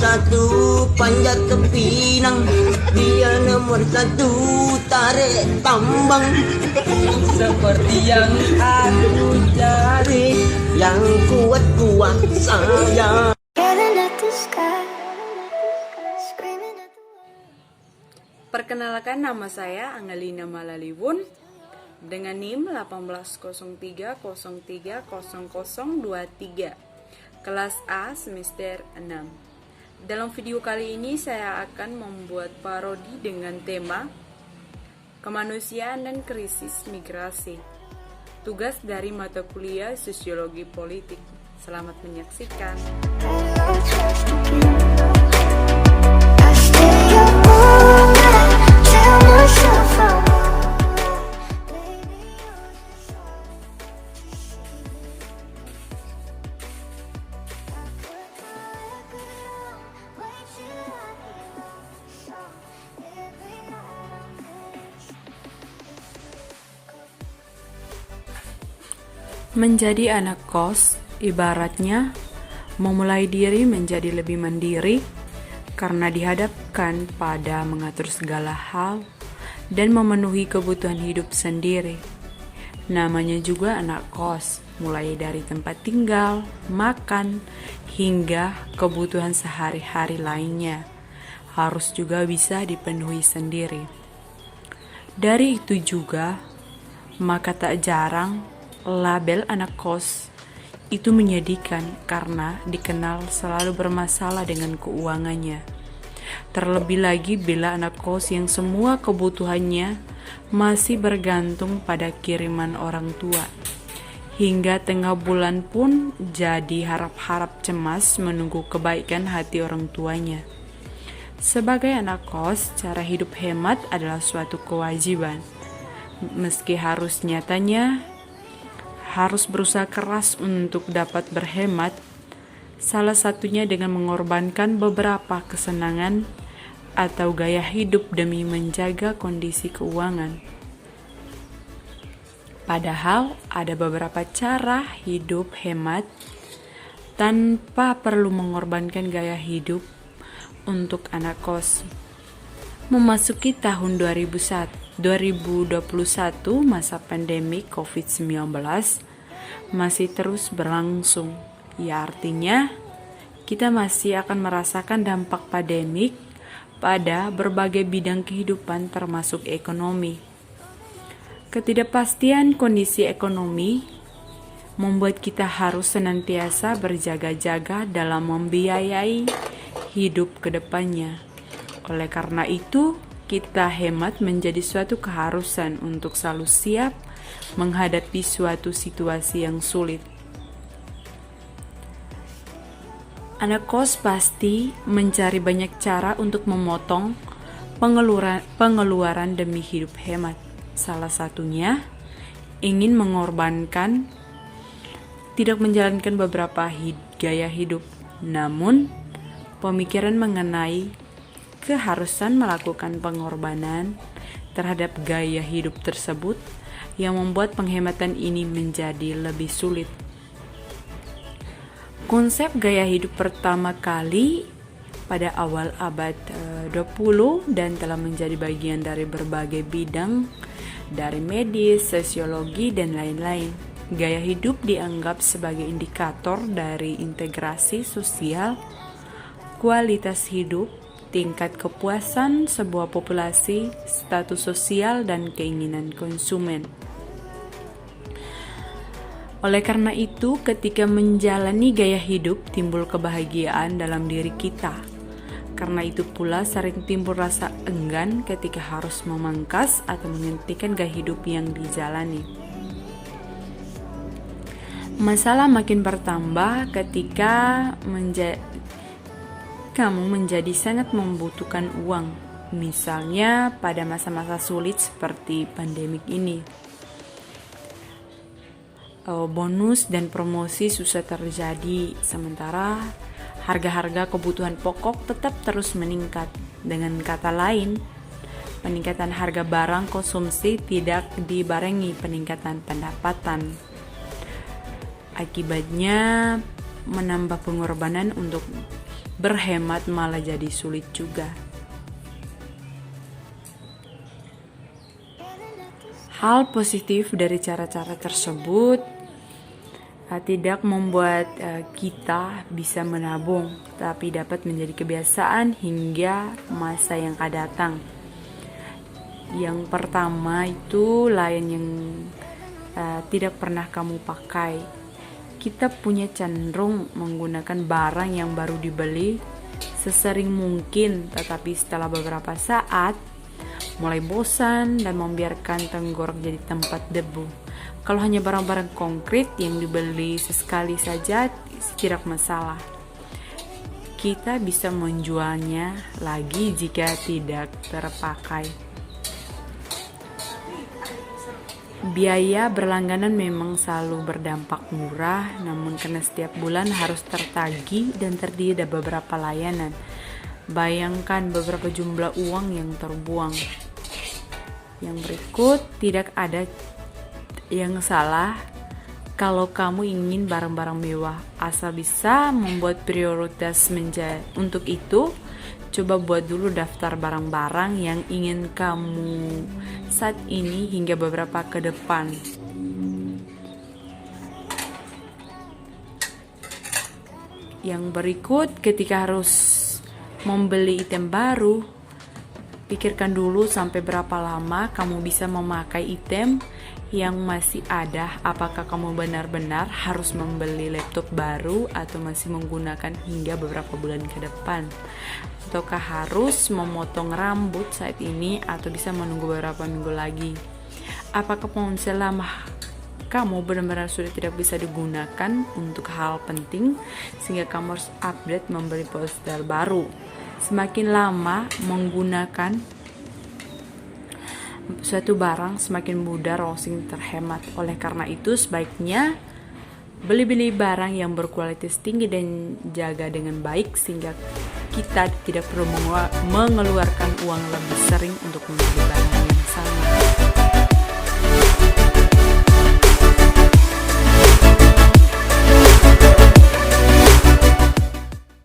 satu panjat ke Pinang, dia nomor satu tarik tambang. Seperti yang aku cari, yang kuat-kuat saya. Perkenalkan, nama saya Angelina Malaliwun dengan NIM 1803030023, kelas A semester 6. Dalam video kali ini saya akan membuat parodi dengan tema kemanusiaan dan krisis migrasi. Tugas dari mata kuliah Sosiologi Politik. Selamat menyaksikan. Menjadi anak kos, ibaratnya memulai diri menjadi lebih mandiri karena dihadapkan pada mengatur segala hal dan memenuhi kebutuhan hidup sendiri. Namanya juga anak kos, mulai dari tempat tinggal, makan, hingga kebutuhan sehari-hari lainnya harus juga bisa dipenuhi sendiri. Dari itu juga, maka tak jarang label anak kos itu menyedihkan karena dikenal selalu bermasalah dengan keuangannya. Terlebih lagi bila anak kos yang semua kebutuhannya masih bergantung pada kiriman orang tua. Hingga tengah bulan pun jadi harap-harap cemas menunggu kebaikan hati orang tuanya. Sebagai anak kos, cara hidup hemat adalah suatu kewajiban. Meski harus nyatanya harus berusaha keras untuk dapat berhemat, salah satunya dengan mengorbankan beberapa kesenangan atau gaya hidup demi menjaga kondisi keuangan. Padahal ada beberapa cara hidup hemat tanpa perlu mengorbankan gaya hidup untuk anak kos. Memasuki tahun 2021, masa pandemi COVID-19 masih terus berlangsung. Ya, artinya kita masih akan merasakan dampak pandemik pada berbagai bidang kehidupan termasuk ekonomi. Ketidakpastian kondisi ekonomi membuat kita harus senantiasa berjaga-jaga dalam membiayai hidup ke depannya. Oleh karena itu, kita hemat menjadi suatu keharusan untuk selalu siap menghadapi suatu situasi yang sulit. Anak kos pasti mencari banyak cara untuk memotong pengeluaran demi hidup hemat. Salah satunya ingin mengorbankan tidak menjalankan beberapa gaya hidup, namun pemikiran mengenai keharusan melakukan pengorbanan terhadap gaya hidup tersebut yang membuat penghematan ini menjadi lebih sulit. Konsep gaya hidup pertama kali pada awal abad 20 dan telah menjadi bagian dari berbagai bidang dari medis, sosiologi, dan lain-lain. Gaya hidup dianggap sebagai indikator dari integrasi sosial, kualitas hidup, tingkat kepuasan sebuah populasi, status sosial, dan keinginan konsumen. Oleh karena itu, ketika menjalani gaya hidup, timbul kebahagiaan dalam diri kita. Karena itu pula sering timbul rasa enggan ketika harus memangkas atau menghentikan gaya hidup yang dijalani. Masalah makin bertambah ketika kamu menjadi sangat membutuhkan uang, misalnya pada masa-masa sulit seperti pandemik ini. Bonus dan promosi susah terjadi, sementara harga-harga kebutuhan pokok tetap terus meningkat. Dengan kata lain, peningkatan harga barang konsumsi tidak dibarengi peningkatan pendapatan. Akibatnya menambah pengorbanan untuk berhemat malah jadi sulit juga. Hal positif dari cara-cara tersebut tidak membuat kita bisa menabung, tapi dapat menjadi kebiasaan hingga masa yang akan datang. Yang pertama itu layan yang tidak pernah kamu pakai. Kita punya cenderung menggunakan barang yang baru dibeli sesering mungkin, tetapi setelah beberapa saat mulai bosan dan membiarkan tenggorok jadi tempat debu. Kalau hanya barang-barang konkret yang dibeli sesekali saja tidak masalah. Kita bisa menjualnya lagi jika tidak terpakai. Biaya berlangganan memang selalu berdampak murah, namun karena setiap bulan harus tertagih dan terdiri dari beberapa layanan. Bayangkan beberapa jumlah uang yang terbuang. Yang berikut, tidak ada yang salah kalau kamu ingin barang-barang mewah, asal bisa membuat prioritas untuk itu. Coba buat dulu daftar barang-barang yang ingin kamu saat ini hingga beberapa ke depan. Yang berikut, ketika harus membeli item baru, pikirkan dulu sampai berapa lama kamu bisa memakai item yang masih ada. Apakah kamu benar-benar harus membeli laptop baru atau masih menggunakan hingga beberapa bulan ke depan? Ataukah harus memotong rambut saat ini atau bisa menunggu beberapa minggu lagi? Apakah ponsel lama kamu benar-benar sudah tidak bisa digunakan untuk hal penting sehingga kamu harus update membeli ponsel baru? Semakin lama menggunakan suatu barang, semakin mudah browsing terhemat. Oleh karena itu, sebaiknya beli barang yang berkualitas tinggi dan jaga dengan baik sehingga kita tidak perlu mengeluarkan uang lebih sering untuk membeli barang.